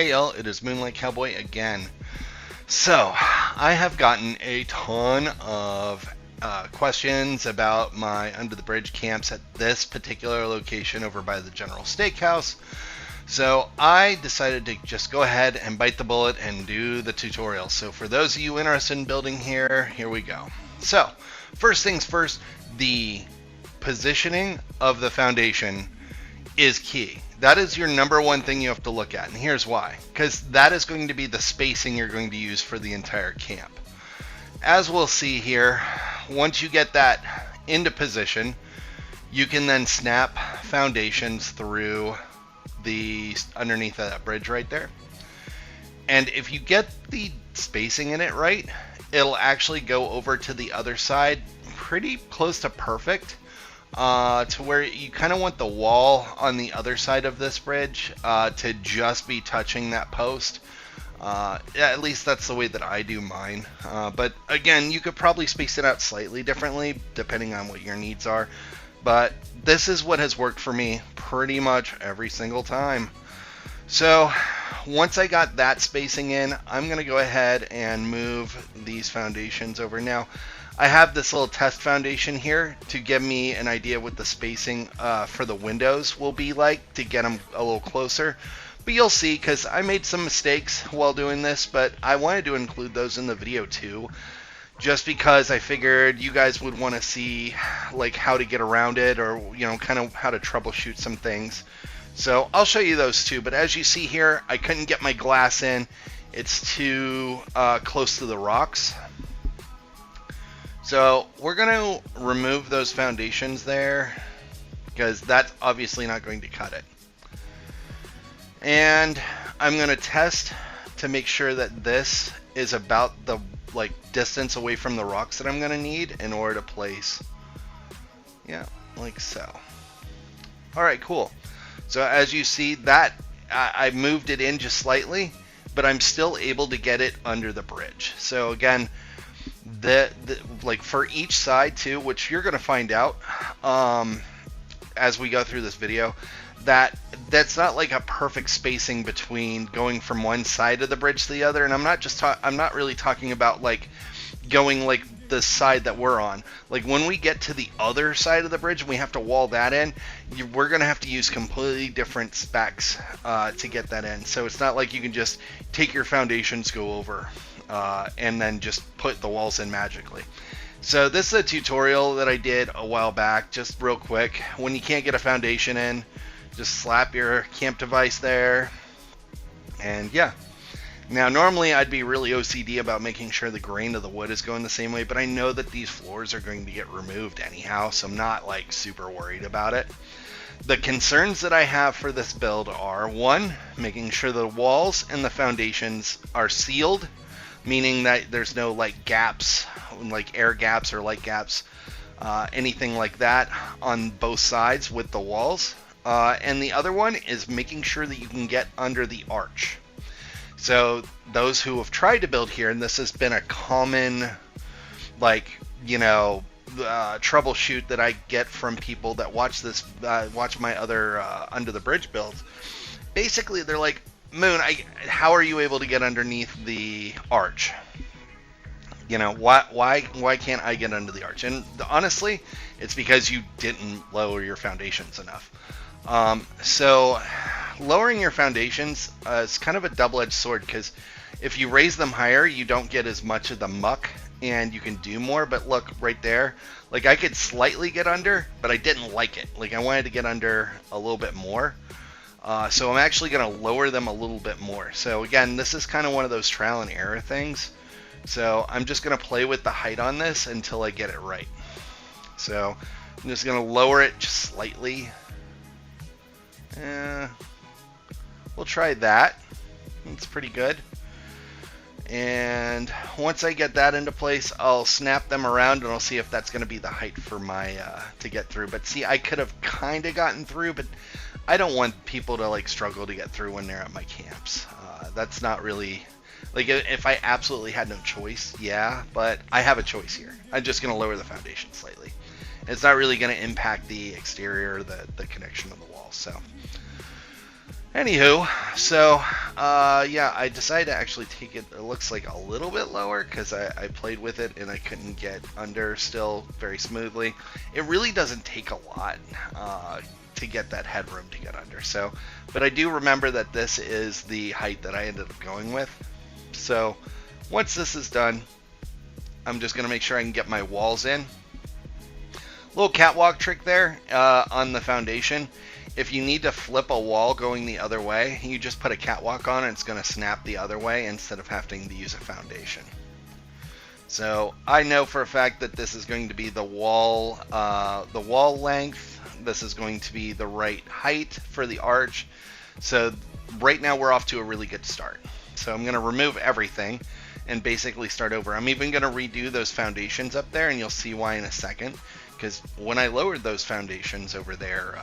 Hey y'all, it is Moonlight Cowboy again. So, I have gotten a ton of questions about my under the bridge camps at this particular location over by the General Steakhouse. So, I decided to just go ahead and bite the bullet and do the tutorial. So, for those of you interested in building here we go. So, first things first, the positioning of the foundation is key. That is your number one thing you have to look at, and here's why. Because that is going to be the spacing you're going to use for the entire camp. As we'll see here, once you get that into position, you can then snap foundations through the underneath of that bridge right there. And if you get the spacing in it right, it'll actually go over to the other side pretty close to perfect. To where you kind of want the wall on the other side of this bridge to just be touching that post. At least that's the way that I do mine. But again, you could probably space it out slightly differently depending on what your needs are. But this is what has worked for me pretty much every single time. So once I got that spacing in, I'm going to go ahead and move these foundations over now. I have this little test foundation here to give me an idea what the spacing for the windows will be like to get them a little closer. But you'll see, because I made some mistakes while doing this, but I wanted to include those in the video too. Just because I figured you guys would want to see like how to get around it, or kind of how to troubleshoot some things. So I'll show you those too. But as you see here, I couldn't get my glass in. It's too close to the rocks. So we're going to remove those foundations there because that's obviously not going to cut it. And I'm going to test to make sure that this is about the distance away from the rocks that I'm going to need in order to place. Yeah, like so. All right, cool. So as you see, that I moved it in just slightly, but I'm still able to get it under the bridge. So again, for each side too, which you're going to find out as we go through this video, that's not like a perfect spacing between going from one side of the bridge to the other. And I'm not really talking about like going like the side that we're on. Like when we get to the other side of the bridge and we have to wall that in, we're going to have to use completely different specs to get that in. So it's not like you can just take your foundations, go over and then just put the walls in magically. So this is a tutorial that I did a while back, just real quick. When you can't get a foundation in, just slap your camp device there, and yeah. Now normally I'd be really OCD about making sure the grain of the wood is going the same way, but I know that these floors are going to get removed anyhow, so I'm not like super worried about it. The concerns that I have for this build are, one, making sure the walls and the foundations are sealed, meaning that there's no like gaps, like air gaps or light gaps, anything like that on both sides with the walls. And the other one is making sure that you can get under the arch. So those who have tried to build here, and this has been a common troubleshoot that I get from people that watch this, watch my other under the bridge builds. Basically, they're like, Moon, how are you able to get underneath the arch? Why can't I get under the arch? And honestly, it's because you didn't lower your foundations enough. So lowering your foundations is kind of a double-edged sword, because if you raise them higher, you don't get as much of the muck and you can do more. But look right there, like I could slightly get under, but I didn't like it. Like I wanted to get under a little bit more. So I'm actually going to lower them a little bit more. So again, this is kind of one of those trial and error things. So I'm just going to play with the height on this until I get it right. So I'm just going to lower it just slightly. We'll try that. It's pretty good. And once I get that into place, I'll snap them around and I'll see if that's going to be the height for my to get through. But see, I could have kind of gotten through, but I don't want people to like struggle to get through when they're at my camps. That's not really like, if I absolutely had no choice, yeah, but I have a choice here. I'm just going to lower the foundation slightly. It's not really going to impact the exterior, the connection of the wall. So Anywho, so yeah, I decided to actually take it. It looks like a little bit lower because I played with it and I couldn't get under still very smoothly. It really doesn't take a lot to get that headroom to get under. So, but I do remember that this is the height that I ended up going with. So once this is done, I'm just gonna make sure I can get my walls in. Little catwalk trick there on the foundation. If you need to flip a wall going the other way, you just put a catwalk on and it's going to snap the other way instead of having to use a foundation. So I know for a fact that this is going to be the wall length. This is going to be the right height for the arch. So right now we're off to a really good start. So I'm going to remove everything and basically start over. I'm even going to redo those foundations up there, and you'll see why in a second. Because when I lowered those foundations over there,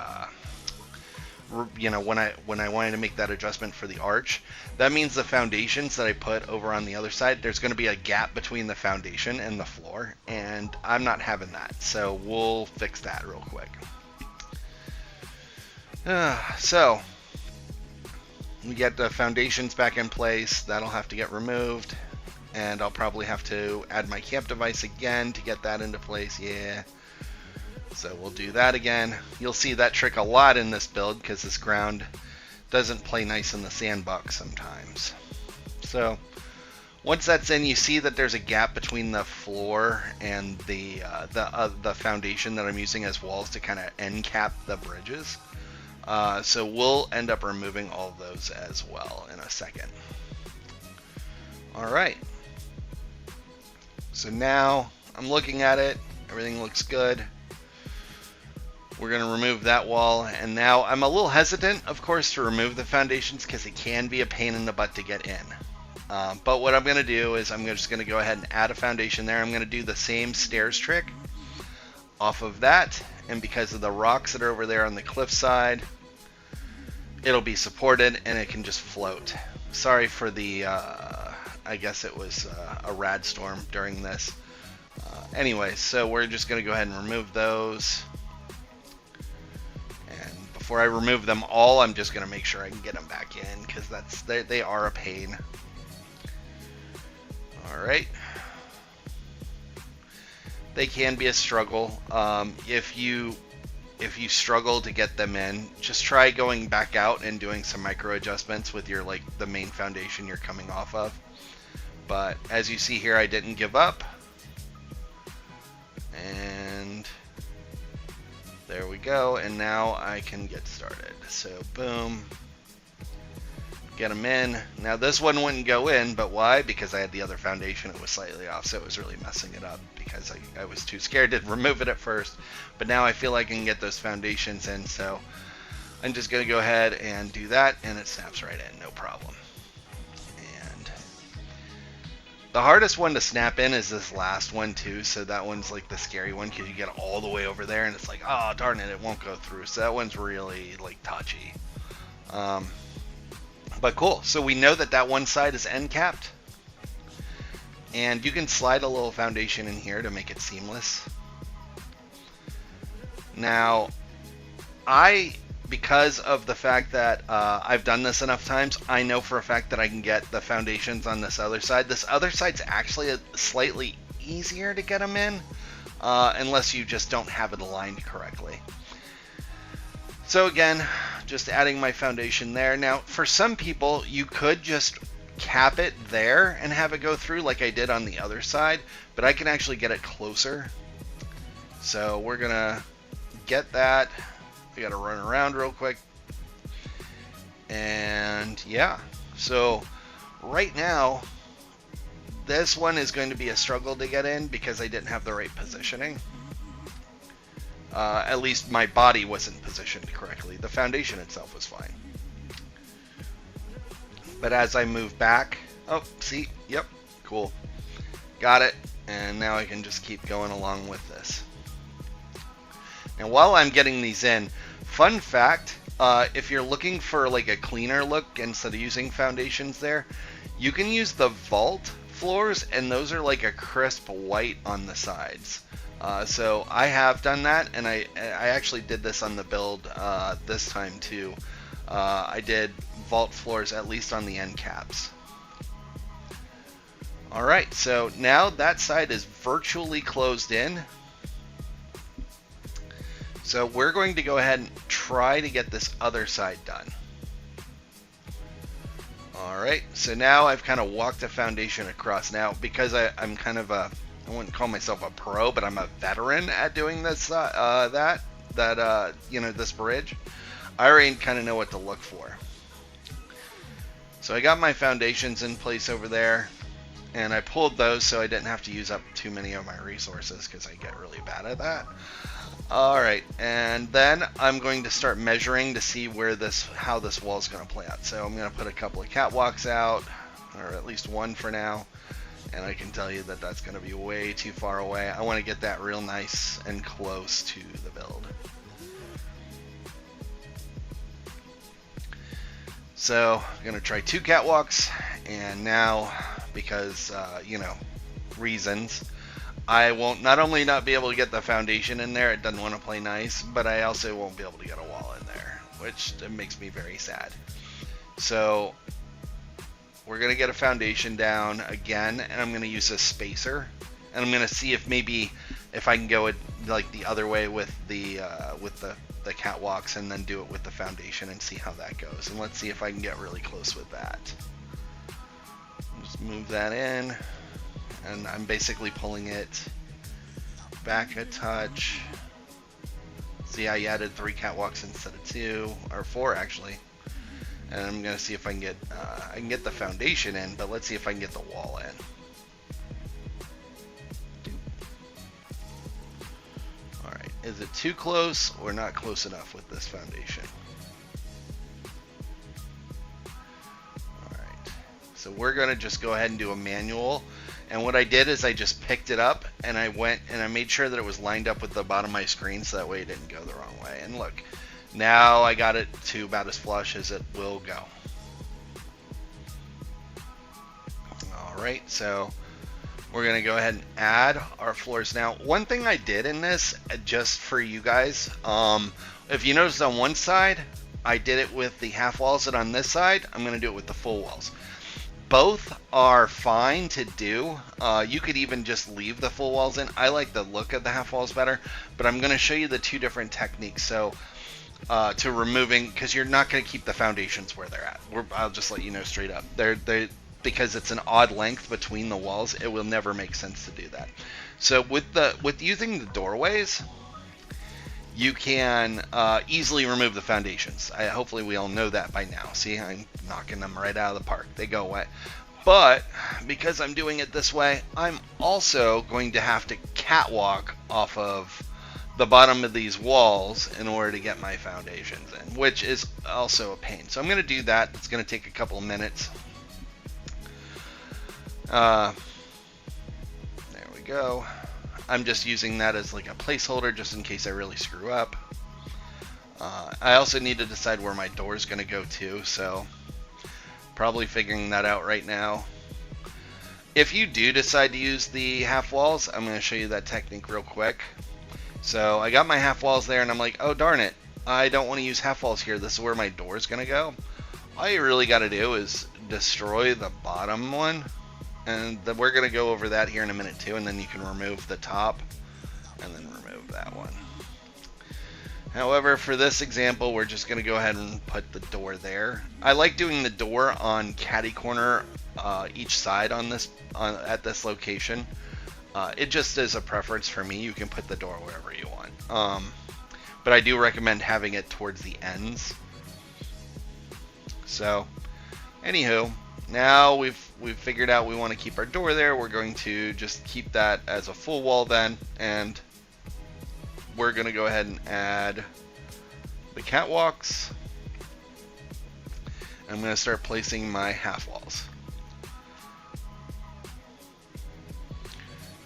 you know, when I wanted to make that adjustment for the arch, that means the foundations that I put over on the other side, there's going to be a gap between the foundation and the floor, and I'm not having that. So we'll fix that real quick. So we get the foundations back in place. That'll have to get removed, and I'll probably have to add my camp device again to get that into place. Yeah. So we'll do that again. You'll see that trick a lot in this build because this ground doesn't play nice in the sandbox sometimes. So once that's in, you see that there's a gap between the floor and the foundation that I'm using as walls to kind of end cap the bridges. So we'll end up removing all of those as well in a second. All right. So now I'm looking at it. Everything looks good. We're going to remove that wall, and now I'm a little hesitant, of course, to remove the foundations because it can be a pain in the butt to get in. But what I'm going to do is I'm just going to go ahead and add a foundation there. I'm going to do the same stairs trick off of that, and because of the rocks that are over there on the cliff side, it'll be supported and it can just float. Sorry for the, I guess it was a rad storm during this. Anyway, so we're just going to go ahead and remove those. Before I remove them all, I'm just going to make sure I can get them back in because they are a pain. All right. They can be a struggle. If you struggle to get them in, just try going back out and doing some micro adjustments with your the main foundation you're coming off of. But as you see here, I didn't give up. And there we go, and now I can get started. So boom, get them in. Now this one wouldn't go in, but why? Because I had the other foundation, it was slightly off, so it was really messing it up because I was too scared to remove it at first. But now I feel like I can get those foundations in, so I'm just going to go ahead and do that, and it snaps right in, no problem. And the hardest one to snap in is this last one too, so that one's like the scary one because you get all the way over there and it's like, oh darn it, it won't go through. So that one's really touchy. But cool. So we know that one side is end capped, and you can slide a little foundation in here to make it seamless. Now, because of the fact that I've done this enough times, I know for a fact that I can get the foundations on this other side. This other side's actually slightly easier to get them in, unless you just don't have it aligned correctly. So again, just adding my foundation there. Now, for some people, you could just cap it there and have it go through like I did on the other side, but I can actually get it closer. So we're gonna get that. I gotta run around real quick. And yeah, so right now, this one is going to be a struggle to get in because I didn't have the right positioning. At least my body wasn't positioned correctly. The foundation itself was fine. But as I move back, oh, see, yep, cool. Got it. And now I can just keep going along with this. Now while I'm getting these in, fun fact, if you're looking for like a cleaner look instead of using foundations there, you can use the vault floors, and those are like a crisp white on the sides. So I have done that, and I actually did this on the build this time too. I did vault floors at least on the end caps. Alright, so now that side is virtually closed in. So we're going to go ahead and try to get this other side done. Alright, so now I've kind of walked the foundation across. Now, because I'm kind of I wouldn't call myself a pro, but I'm a veteran at doing this, this bridge, I already kind of know what to look for. So I got my foundations in place over there, and I pulled those so I didn't have to use up too many of my resources because I get really bad at that. Alright, and then I'm going to start measuring to see how this wall is going to play out. So I'm going to put a couple of catwalks out, or at least one for now, and I can tell you that that's going to be way too far away. I want to get that real nice and close to the build. So I'm going to try 2 catwalks, and now, because, reasons, I won't not only not be able to get the foundation in there, it doesn't want to play nice, but I also won't be able to get a wall in there, which makes me very sad. So we're going to get a foundation down again, and I'm going to use a spacer, and I'm going to see if I can go like the other way with the catwalks, and then do it with the foundation and see how that goes. And let's see if I can get really close with that. Just move that in. And I'm basically pulling it back a touch. See, I added 3 catwalks instead of 2, or 4 actually. And I'm gonna see if I can get the foundation in, but let's see if I can get the wall in. All right, is it too close or not close enough with this foundation? All right, so we're gonna just go ahead and do a manual. And what I did is I just picked it up and I went and I made sure that it was lined up with the bottom of my screen so that way it didn't go the wrong way. And look, now I got it to about as flush as it will go. Alright, so we're going to go ahead and add our floors. Now, one thing I did in this, just for you guys, if you notice on one side, I did it with the half walls, and on this side, I'm going to do it with the full walls. Both are fine to do. You could even just leave the full walls in. I like the look of the half walls better, but I'm going to show you the 2 different techniques. So to removing, because you're not going to keep the foundations where they're at. I'll just let you know straight up. Because it's an odd length between the walls, it will never make sense to do that. So with using the doorways, you can easily remove the foundations. Hopefully we all know that by now. See, I'm knocking them right out of the park. They go away. But because I'm doing it this way, I'm also going to have to catwalk off of the bottom of these walls in order to get my foundations in, which is also a pain. So I'm going to do that. It's going to take a couple of minutes. There we go. I'm just using that as like a placeholder just in case I really screw up. I also need to decide where my door is going to go to, so probably figuring that out right now. If you do decide to use the half walls, I'm going to show you that technique real quick. So I got my half walls there and I'm like, oh darn it, I don't want to use half walls here. This is where my door is going to go. All you really got to do is destroy the bottom one. And we're going to go over that here in a minute too, and then you can remove the top and then remove that one. However, for this example, we're just going to go ahead and put the door there. I like doing the door on catty corner each side on this at this location. It just is a preference for me. You can put the door wherever you want. But I do recommend having it towards the ends. So, anywho, now we've figured out we want to keep our door there. We're going to just keep that as a full wall then, and we're going to go ahead and add the catwalks. I'm going to start placing my half walls.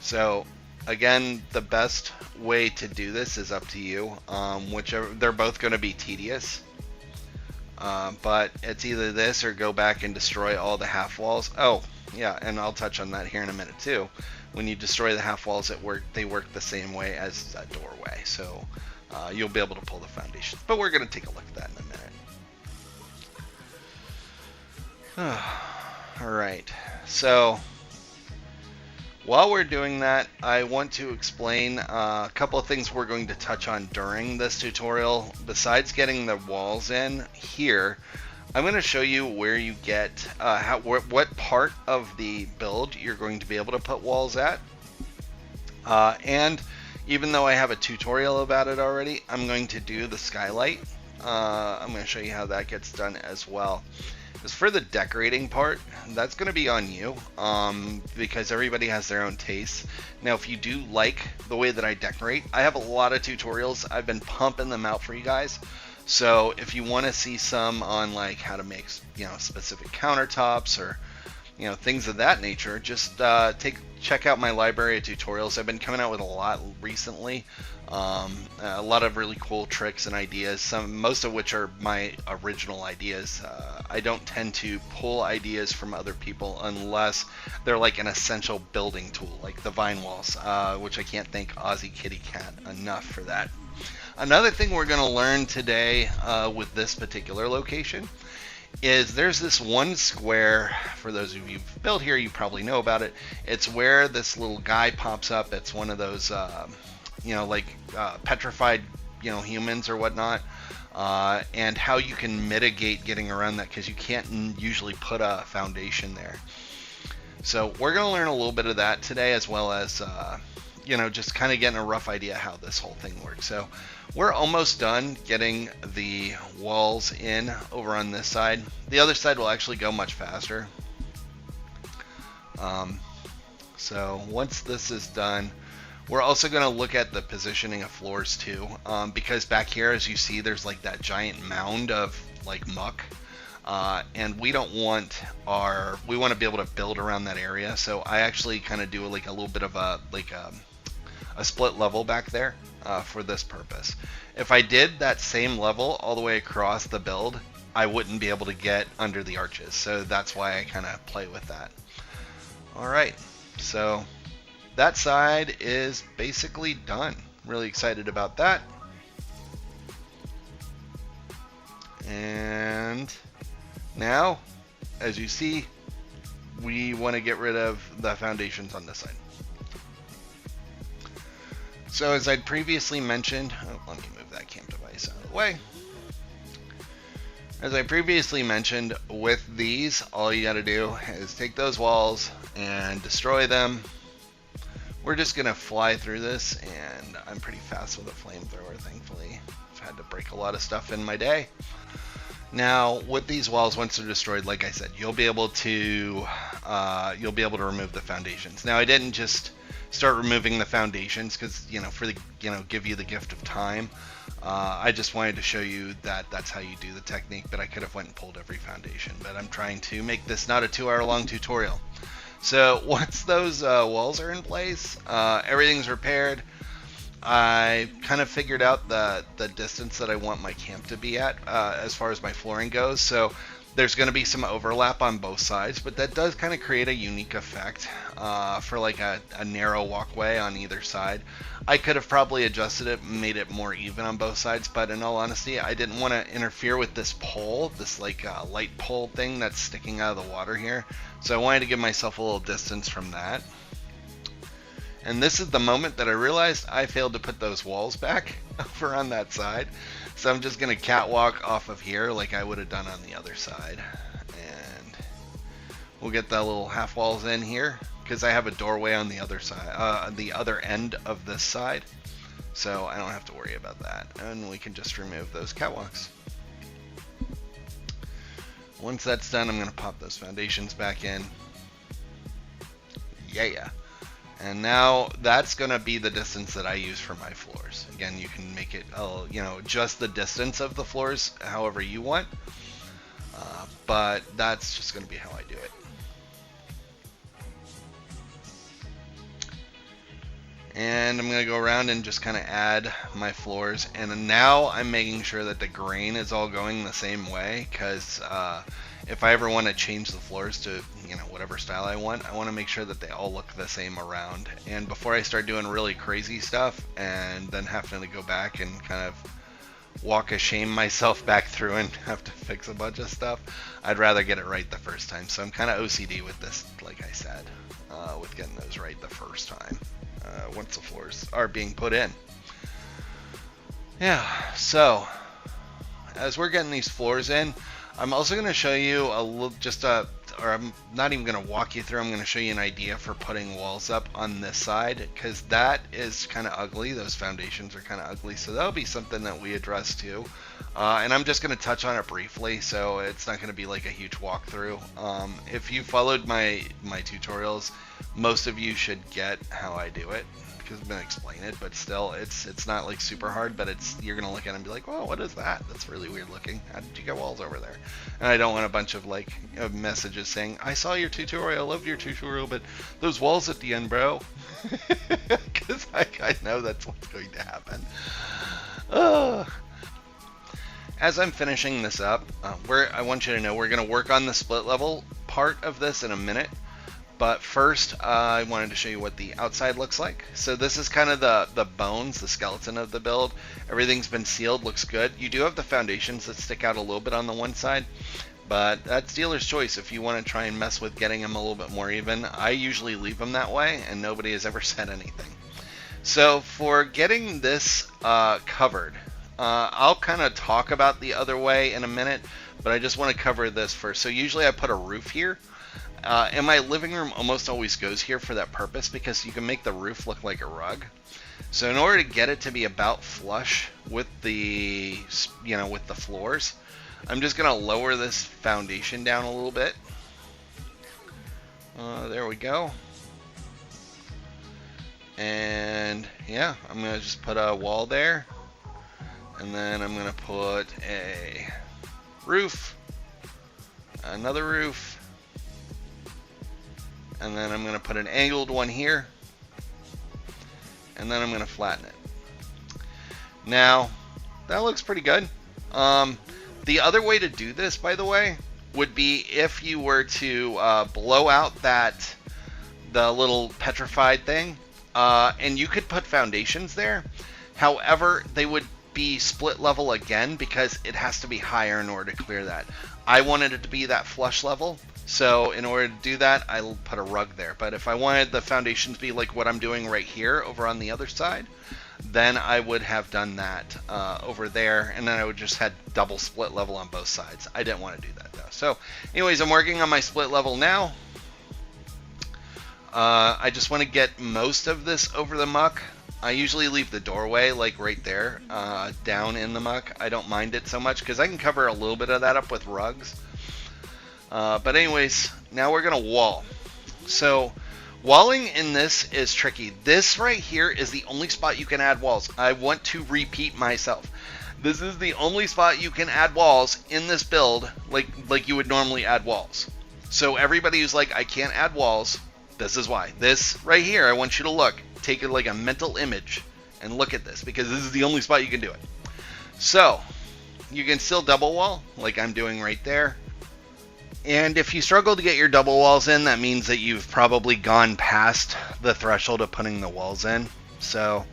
So again, the best way to do this is up to you. Whichever, they're both going to be tedious. But it's either this or go back and destroy all the half walls. Oh, yeah, and I'll touch on that here in a minute too. When you destroy the half walls, they work the same way as a doorway. So you'll be able to pull the foundations. But we're going to take a look at that in a minute. Alright, so while we're doing that, I want to explain a couple of things we're going to touch on during this tutorial. Besides getting the walls in here, I'm going to show you where you get, what part of the build you're going to be able to put walls at. And even though I have a tutorial about it already, I'm going to do the skylight. I'm going to show you how that gets done as well. As for the decorating part, that's going to be on you, because everybody has their own tastes. Now, if you do like the way that I decorate, I have a lot of tutorials. I've been pumping them out for you guys. So if you want to see some on like how to make, specific countertops or, things of that nature, just check out my library of tutorials. I've been coming out with a lot recently. A lot of really cool tricks and ideas, most of which are my original ideas. I don't tend to pull ideas from other people unless they're like an essential building tool, like the vine walls, which I can't thank Aussie Kitty Cat enough for that. Another thing we're going to learn today with this particular location is there's this one square. For those of you who've built here, you probably know about it. It's where this little guy pops up. It's one of those petrified humans or whatnot, and how you can mitigate getting around that, because you can't usually put a foundation there. So we're going to learn a little bit of that today, as well as just kind of getting a rough idea how this whole thing works. So we're almost done getting the walls in over on this side. The other side will actually go much faster. So once this is done, we're also going to look at the positioning of floors too, because back here, as you see, there's like that giant mound of like muck, and we don't want we want to be able to build around that area. So I actually kind of do like a little bit of a split level back there for this purpose. If I did that same level all the way across the build, I wouldn't be able to get under the arches. So that's why I kind of play with that. All right, so that side is basically done. Really excited about that. And now, as you see, we want to get rid of the foundations on this side. So as I'd previously mentioned, let me move that camp device out of the way. As I previously mentioned, with these, all you got to do is take those walls and destroy them. We're just going to fly through this, and I'm pretty fast with a flamethrower, thankfully. I've had to break a lot of stuff in my day. Now, with these walls, once they're destroyed, like I said, you'll be able to remove the foundations. Now, I didn't just start removing the foundations because, give you the gift of time. I just wanted to show you that that's how you do the technique, but I could have went and pulled every foundation. But I'm trying to make this not a 2-hour-long tutorial. So once those walls are in place, everything's repaired. I kind of figured out the distance that I want my camp to be at as far as my flooring goes. So there's going to be some overlap on both sides, but that does kind of create a unique effect for like a narrow walkway on either side. I could have probably adjusted it and made it more even on both sides, but in all honesty, I didn't want to interfere with this pole, this like light pole thing that's sticking out of the water here. So I wanted to give myself a little distance from that. And this is the moment that I realized I failed to put those walls back over on that side. So I'm just going to catwalk off of here like I would have done on the other side. And we'll get the little half walls in here because I have a doorway on the other side, the other end of this side. So I don't have to worry about that. And we can just remove those catwalks. Once that's done, I'm going to pop those foundations back in. Yeah. And now that's going to be the distance that I use for my floors. Again, you can make it, just the distance of the floors however you want. But that's just going to be how I do it. And I'm going to go around and just kind of add my floors. And now I'm making sure that the grain is all going the same way, because if I ever want to change the floors to whatever style I want to make sure that they all look the same around. And before I start doing really crazy stuff and then having to go back and kind of walk of shame myself back through and have to fix a bunch of stuff. I'd rather get it right the first time. So I'm kind of OCD with this, like I said, with getting those right the first time once the floors are being put in. Yeah, so as we're getting these floors in, I'm also going to show you a little, or I'm not even going to walk you through, I'm going to show you an idea for putting walls up on this side, because that is kind of ugly. Those foundations are kind of ugly, so that'll be something that we address too. And I'm just going to touch on it briefly, so it's not going to be like a huge walkthrough. If you followed my tutorials, most of you should get how I do it, because I've been explaining it, but still, it's not like super hard, but you're gonna look at it and be like, "Whoa, what is that? That's really weird looking. How did you get walls over there?" And I don't want a bunch of like messages saying, "I saw your tutorial, I loved your tutorial, but those walls at the end, bro," because I know that's what's going to happen. As I'm finishing this up, I want you to know we're gonna work on the split level part of this in a minute. But first, I wanted to show you what the outside looks like. So this is kind of the bones, the skeleton of the build. Everything's been sealed, looks good. You do have the foundations that stick out a little bit on the one side, but that's dealer's choice if you want to try and mess with getting them a little bit more even. I usually leave them that way, and nobody has ever said anything. So for getting this covered, I'll kind of talk about the other way in a minute, but I just want to cover this first. So usually I put a roof here. And my living room almost always goes here for that purpose, because you can make the roof look like a rug. So in order to get it to be about flush with the, with the floors, I'm just going to lower this foundation down a little bit. There we go. And yeah, I'm going to just put a wall there. And then I'm going to put a roof, another roof, and then I'm going to put an angled one here, and then I'm going to flatten it. Now, that looks pretty good. The other way to do this, by the way, would be if you were to blow out the little petrified thing, and you could put foundations there. However, they would be split level again, because it has to be higher in order to clear that. I wanted it to be that flush level. So in order to do that, I'll put a rug there. But if I wanted the foundation to be like what I'm doing right here over on the other side, then I would have done that over there, and then I would just had double split level on both sides. I didn't want to do that though. So anyways, I'm working on my split level now. I just want to get most of this over the muck. I usually leave the doorway like right there down in the muck. I don't mind it so much because I can cover a little bit of that up with rugs. But anyways, now we're going to wall. So walling in this is tricky. This right here is the only spot you can add walls. I want to repeat myself. This is the only spot you can add walls in this build like you would normally add walls. So everybody who's like, I can't add walls, this is why. This right here, I want you to look. Take it like a mental image and look at this, because this is the only spot you can do it. So you can still double wall like I'm doing right there. And if you struggle to get your double walls in, that means that you've probably gone past the threshold of putting the walls in. So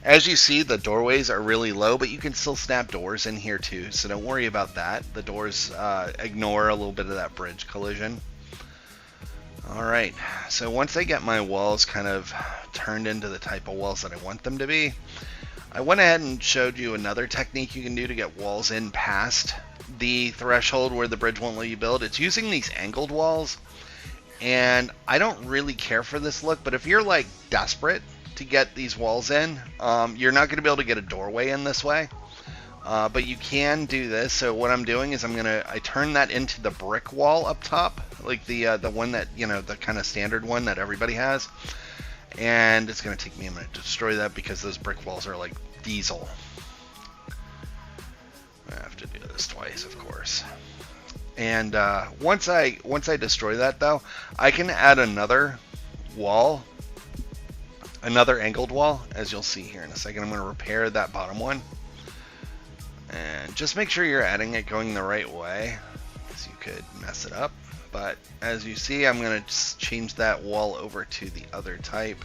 as you see, the doorways are really low, but you can still snap doors in here too. So don't worry about that. The doors ignore a little bit of that bridge collision. All right, so once I get my walls kind of turned into the type of walls that I want them to be, I went ahead and showed you another technique you can do to get walls in past the threshold where the bridge won't let you build. It's using these angled walls, and I don't really care for this look, but if you're like desperate to get these walls in, you're not going to be able to get a doorway in this way, but you can do this. So what I'm doing is I turn that into the brick wall up top, like the one that, the kind of standard one that everybody has, and it's going to take me a minute to destroy that because those brick walls are like diesel. I have to do this twice, of course. And once I destroy that though, I can add another wall, another angled wall, as you'll see here in a second. I'm going to repair that bottom one, and just make sure you're adding it going the right way, because you could mess it up. But as you see, I'm going to change that wall over to the other type.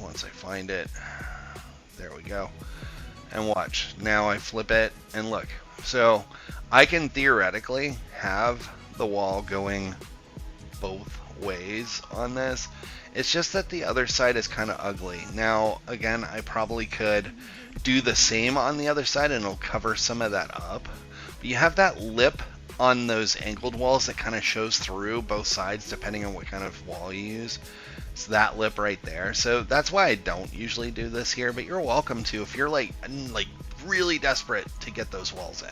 Once I find it, there we go. And watch. Now I flip it and look. So I can theoretically have the wall going both ways on this. It's just that the other side is kind of ugly. Now, again, I probably could do the same on the other side and it'll cover some of that up. But you have that lip on those angled walls that kind of shows through both sides depending on what kind of wall you use. It's that lip right there. So that's why I don't usually do this here, but you're welcome to if you're like really desperate to get those walls in.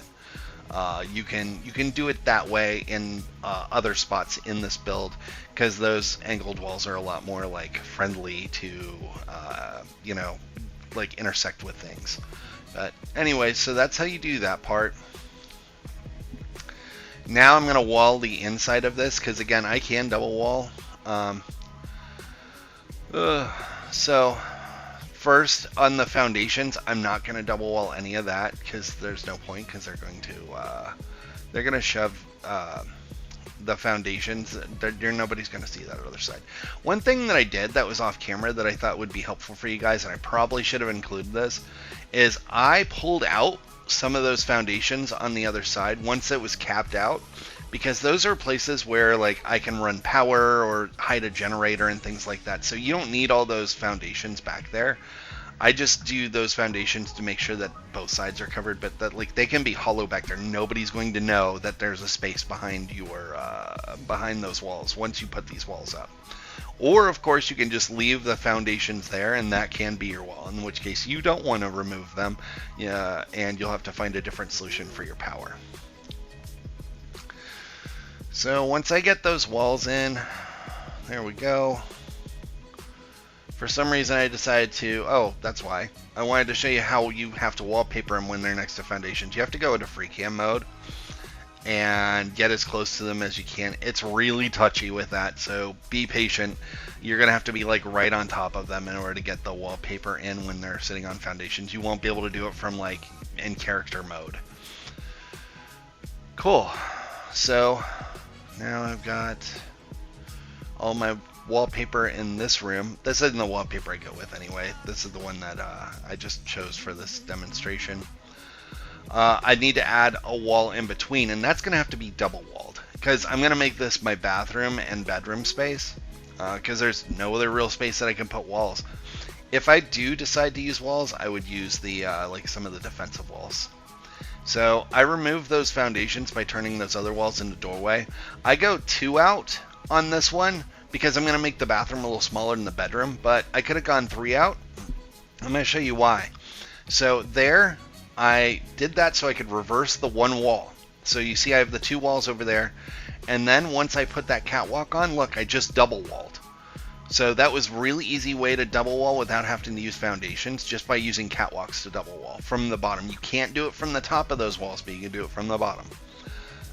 You can do it that way in other spots in this build because those angled walls are a lot more like friendly to you know, like intersect with things. But anyway, so that's how you do that part. Now I'm gonna wall the inside of this because again I can double wall. So first on the foundations, I'm not going to double wall any of that because there's no point because they're going to shove the foundations. Nobody's going to see that other side. One thing that I did that was off camera that I thought would be helpful for you guys, and I probably should have included this, is I pulled out some of those foundations on the other side once it was capped out, because those are places where like I can run power or hide a generator and things like that. So you don't need all those foundations back there. I just do those foundations to make sure that both sides are covered, but that like they can be hollow back there. Nobody's going to know that there's a space behind your behind those walls once you put these walls up. Or of course you can just leave the foundations there and that can be your wall, in which case you don't want to remove them, and you'll have to find a different solution for your power. So once I get those walls in, there we go. For some reason I decided to, oh, that's why. I wanted to show you how you have to wallpaper them when they're next to foundations. You have to go into free cam mode and get as close to them as you can. It's really touchy with that, so be patient. You're going to have to be like right on top of them in order to get the wallpaper in when they're sitting on foundations. You won't be able to do it from like in character mode. Cool. So now I've got all my wallpaper in this room. This isn't the wallpaper I go with anyway. This is the one that I just chose for this demonstration. I need to add a wall in between, and that's going to have to be double walled because I'm going to make this my bathroom and bedroom space because there's no other real space that I can put walls. If I do decide to use walls, I would use the like some of the defensive walls. So I remove those foundations by turning those other walls into doorway. I go 2 out on this one because I'm going to make the bathroom a little smaller than the bedroom, but I could have gone 3 out. I'm going to show you why. So there, I did that so I could reverse the one wall. So you see I have the 2 walls over there, and then once I put that catwalk on, look, I just double walled. So that was a really easy way to double wall without having to use foundations, just by using catwalks to double wall from the bottom. You can't do it from the top of those walls, but you can do it from the bottom.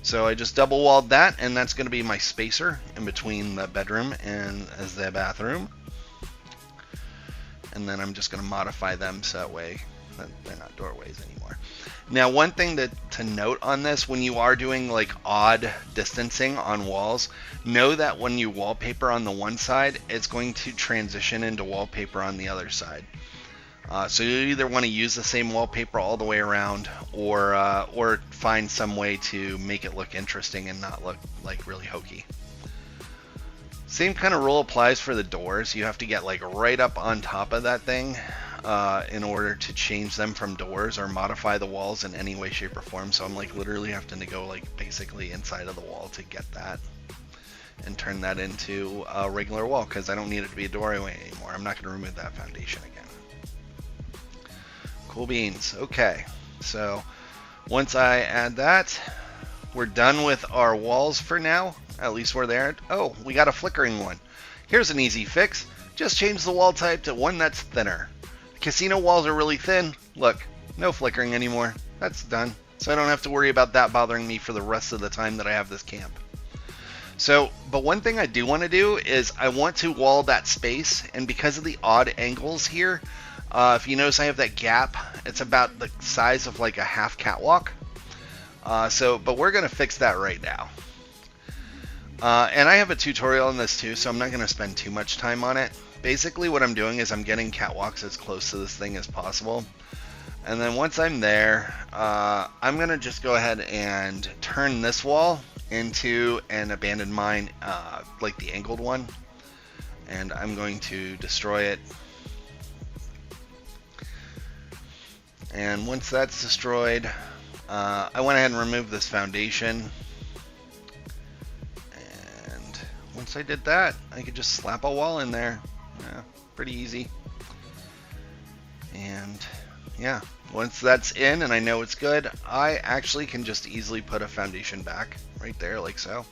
So I just double walled that, and that's going to be my spacer in between the bedroom and as the bathroom. And then I'm just going to modify them so that way they're not doorways anymore. Now, one thing to note on this, when you are doing like odd distancing on walls, know that when you wallpaper on the one side, it's going to transition into wallpaper on the other side. So you either want to use the same wallpaper all the way around, or find some way to make it look interesting and not look like really hokey. Same kind of rule applies for the doors. You have to get like right up on top of that thing in order to change them from doors or modify the walls in any way, shape, or form. So I'm like literally having to go like basically inside of the wall to get that and turn that into a regular wall because I don't need it to be a doorway anymore. I'm not going to remove that foundation again. Cool beans. Okay, so once I add that, we're done with our walls for now. At least we're there. Oh, we got a flickering one. Here's an easy fix. Just change the wall type to one that's thinner. Casino walls are really thin. Look, no flickering anymore. That's done. So I don't have to worry about that bothering me for the rest of the time that I have this camp. So, but one thing I do want to do is I want to wall that space, and because of the odd angles here, if you notice I have that gap, it's about the size of like a half catwalk. But we're going to fix that right now. And I have a tutorial on this too, so I'm not going to spend too much time on it. Basically what I'm doing is I'm getting catwalks as close to this thing as possible. And then once I'm there, I'm going to just go ahead and turn this wall into an abandoned mine, like the angled one. And I'm going to destroy it. And once that's destroyed, I went ahead and removed this foundation. And once I did that, I could just slap a wall in there. Yeah, pretty easy. And yeah, once that's in and I know it's good, I actually can just easily put a foundation back right there like so.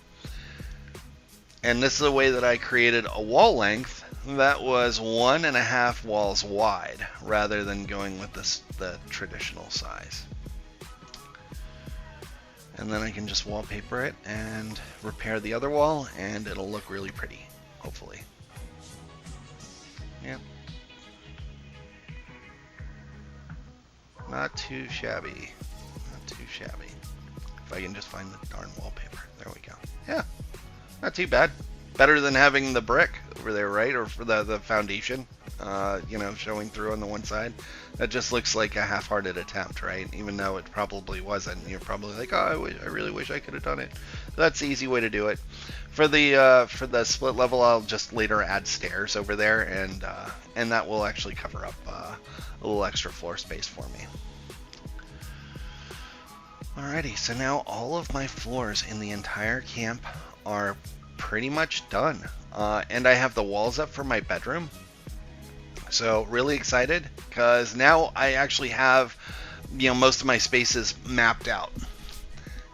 And this is a way that I created a wall length that was 1.5 walls wide rather than going with the traditional size. And then I can just wallpaper it and repair the other wall and it'll look really pretty, hopefully. Yeah. Not too shabby. Not too shabby. If I can just find the darn wallpaper. There we go. Yeah. Not too bad. Better than having the brick over there, right? Or for the foundation, you know, showing through on the one side. That just looks like a half-hearted attempt, right? Even though it probably wasn't. You're probably like, oh, I really wish I could have done it. That's the easy way to do it. For the split level, I'll just later add stairs over there, and that will actually cover up a little extra floor space for me. Alrighty, so now all of my floors in the entire camp are pretty much done. And I have the walls up for my bedroom. So really excited because now I actually have, you know, most of my spaces mapped out.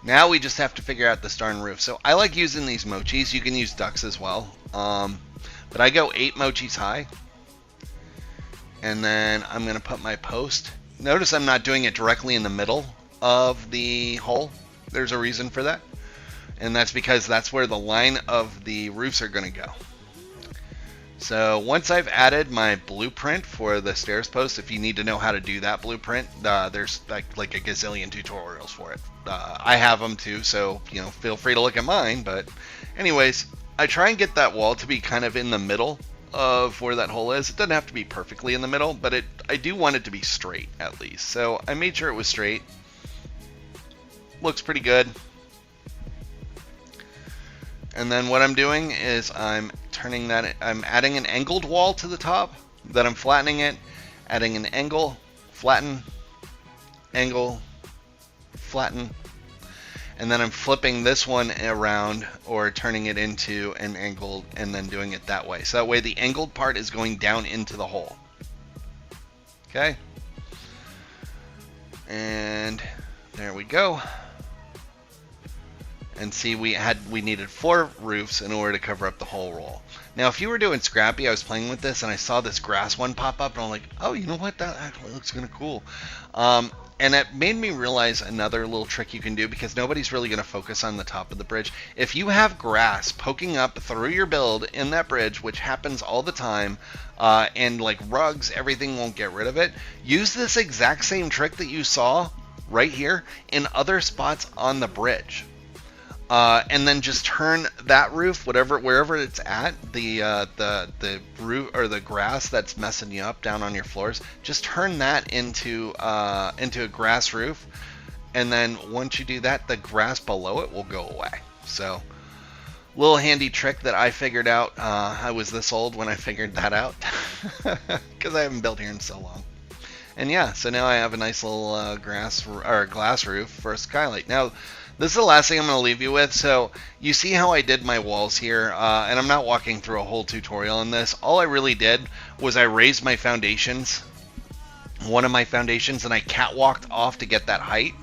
Now we just have to figure out this darn roof. So I like using these mochis. You can use ducks as well. But I go 8 mochis high. And then I'm going to put my post. Notice I'm not doing it directly in the middle of the hole. There's a reason for that. And that's because that's where the line of the roofs are going to go. So once I've added my blueprint for the stairs post, if you need to know how to do that blueprint, there's like a gazillion tutorials for it. I have them too, so you know, feel free to look at mine. But anyways, I try and get that wall to be kind of in the middle of where that hole is. It doesn't have to be perfectly in the middle, but I do want it to be straight at least. So I made sure it was straight. Looks pretty good. And then what I'm doing is I'm adding an angled wall to the top, then I'm flattening it, adding an angle, flatten, angle, flatten, and then I'm flipping this one around or turning it into an angled and then doing it that way. So that way the angled part is going down into the hole. Okay? And there we go. And see, we needed 4 roofs in order to cover up the whole roll. Now, if you were doing Scrappy, I was playing with this, and I saw this grass one pop up, and I'm like, oh, you know what? That actually looks kind of cool. And it made me realize another little trick you can do, because nobody's really going to focus on the top of the bridge. If you have grass poking up through your build in that bridge, which happens all the time, and like rugs, everything won't get rid of it, use this exact same trick that you saw right here in other spots on the bridge. And then just turn that roof, wherever it's at, the roof or the grass that's messing you up down on your floors, just turn that into a grass roof, and then once you do that, the grass below it will go away. So, little handy trick that I figured out. I was this old when I figured that out, because I haven't built here in so long. And yeah, so now I have a nice little glass roof for a skylight. Now, this is the last thing I'm going to leave you with. So you see how I did my walls here, and I'm not walking through a whole tutorial on this. All I really did was I raised my foundations, one of my foundations, and I catwalked off to get that height.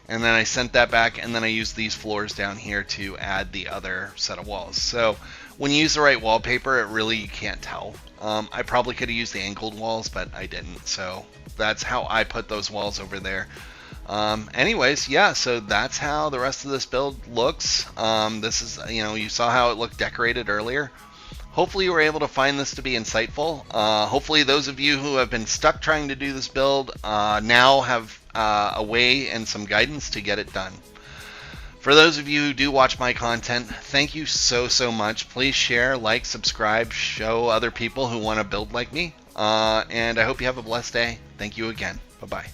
And then I sent that back, and then I used these floors down here to add the other set of walls. So when you use the right wallpaper, it really, you can't tell. I probably could have used the angled walls, but I didn't. So that's how I put those walls over there. Anyways, yeah, so that's how the rest of this build looks. This is, you know, you saw how it looked decorated earlier. Hopefully you were able to find this to be insightful. Hopefully those of you who have been stuck trying to do this build now have a way and some guidance to get it done. For those of you who do watch my content, thank you so much. Please share, like, subscribe, show other people who want to build like me. And I hope you have a blessed day. Thank you again. Bye-bye.